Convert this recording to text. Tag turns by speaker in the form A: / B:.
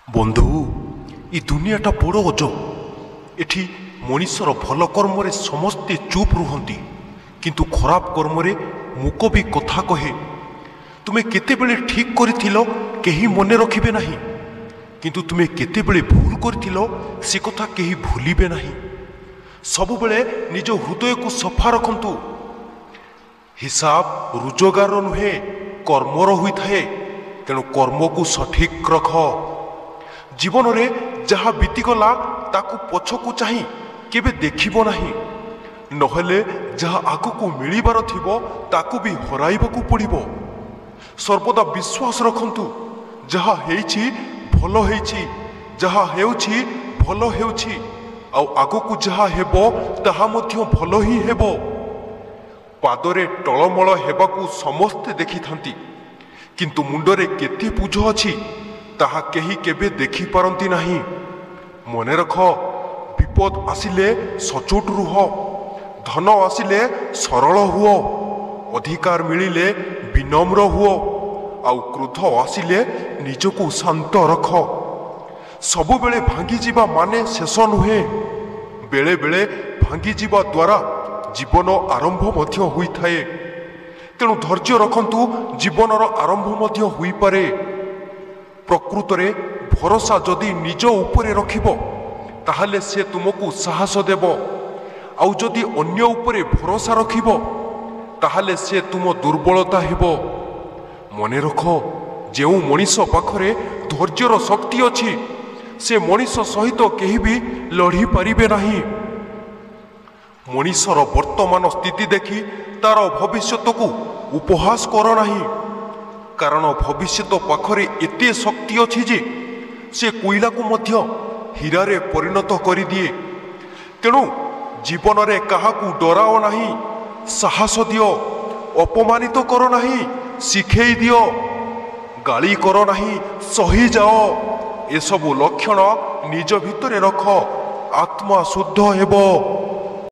A: বন্ধু ই দুনিয়াটা বড় অজব। এটি মଣିষର ଭଲ କର୍ମରେ ସମସ୍ତେ ଚୁପ୍ ରୁହନ୍ତି, କିନ୍ତୁ ଖରାପ କର୍ମରେ ମୁକ ବି କଥା କହେ। ତୁମେ କେତେବେଳେ ଠିକ୍ କରିଥିଲ କେହି ମନେ ରଖିବେ ନାହିଁ, କିନ୍ତୁ ତୁମେ କେତେବେଳେ ଭୁଲ କରିଥିଲ ସେ କଥା କେହି ଭୁଲିବେ ନାହିଁ। ସବୁବେଳେ ନିଜ ହୃଦୟକୁ ସଫା ରଖନ୍ତୁ। ହିସାବ ରୋଜଗାର ନୁହେଁ, କର୍ମର ହୋଇଥାଏ। ତେଣୁ କର୍ମକୁ ସଠିକ୍ ରଖ। ଜୀବନରେ ଯାହା ବିତିଗଲା ତାକୁ ପଛକୁ ଚାହିଁ କେବେ ଦେଖିବ ନାହିଁ, ନହେଲେ ଯାହା ଆଗକୁ ମିଳିବାର ଥିବ ତାକୁ ବି ହରାଇବାକୁ ପଡ଼ିବ। ସର୍ବଦା ବିଶ୍ୱାସ ରଖନ୍ତୁ, ଯାହା ହେଇଛି ଭଲ ହେଇଛି, ଯାହା ହେଉଛି ଭଲ ହେଉଛି, ଆଉ ଆଗକୁ ଯାହା ହେବ ତାହା ମଧ୍ୟ ଭଲ ହିଁ ହେବ। ପାଦରେ ଟଳମଳ ହେବାକୁ ସମସ୍ତେ ଦେଖିଥାନ୍ତି, କିନ୍ତୁ ମୁଣ୍ଡରେ କେତେ ବୋଝ ଅଛି ତାହା କେହି କେବେ ଦେଖିପାରନ୍ତି ନାହିଁ। ମନେ ରଖ, ବିପଦ ଆସିଲେ ସଚୋଟ ରୁହ, ଧନ ଆସିଲେ ସରଳ ହୁଅ, ଅଧିକାର ମିଳିଲେ ବିନମ୍ର ହୁଅ, ଆଉ କ୍ରୋଧ ଆସିଲେ ନିଜକୁ ଶାନ୍ତ ରଖ। ସବୁବେଳେ ଭାଙ୍ଗିଯିବା ମାନେ ଶେଷ ନୁହେଁ, ବେଳେ ବେଳେ ଭାଙ୍ଗିଯିବା ଦ୍ୱାରା ଜୀବନ ଆରମ୍ଭ ମଧ୍ୟ ହୋଇଥାଏ। ତେଣୁ ଧୈର୍ଯ୍ୟ ରଖନ୍ତୁ, ଜୀବନର ଆରମ୍ଭ ମଧ୍ୟ ହୋଇପାରେ। ପ୍ରକୃତରେ ଭରସା ଯଦି ନିଜ ଉପରେ ରଖିବ ତାହେଲେ ସେ ତୁମକୁ ସାହସ ଦେବ, ଆଉ ଯଦି ଅନ୍ୟ ଉପରେ ଭରସା ରଖିବ ତାହେଲେ ସେ ତୁମ ଦୁର୍ବଳତା ହେବ। ମନେ ରଖ, ଯେଉଁ ମଣିଷ ପାଖରେ ଧୈର୍ଯ୍ୟର ଶକ୍ତି ଅଛି ସେ ମଣିଷ ସହିତ କେହି ବି ଲଢ଼ି ପାରିବେ ନାହିଁ। ମଣିଷର ବର୍ତ୍ତମାନ ସ୍ଥିତି ଦେଖି ତାର ଭବିଷ୍ୟତକୁ ଉପହାସ କର ନାହିଁ, କାରଣ ଭବିଷ୍ୟତ ପାଖରେ ଏତେ ଶକ୍ତି ଅଛି ଯେ ସେ କୋଇଲାକୁ ମଧ୍ୟ ହୀରାରେ ପରିଣତ କରିଦିଏ। ତେଣୁ ଜୀବନରେ କାହାକୁ ଡରାଅ ନାହିଁ, ସାହସ ଦିଅ। ଅପମାନିତ କର ନାହିଁ, ଶିଖେଇ ଦିଅ। ଗାଳି କର ନାହିଁ, ସହିଯାଅ। ଏସବୁ ଲକ୍ଷଣ ନିଜ ଭିତରେ ରଖ, ଆତ୍ମା ଶୁଦ୍ଧ ହେବ।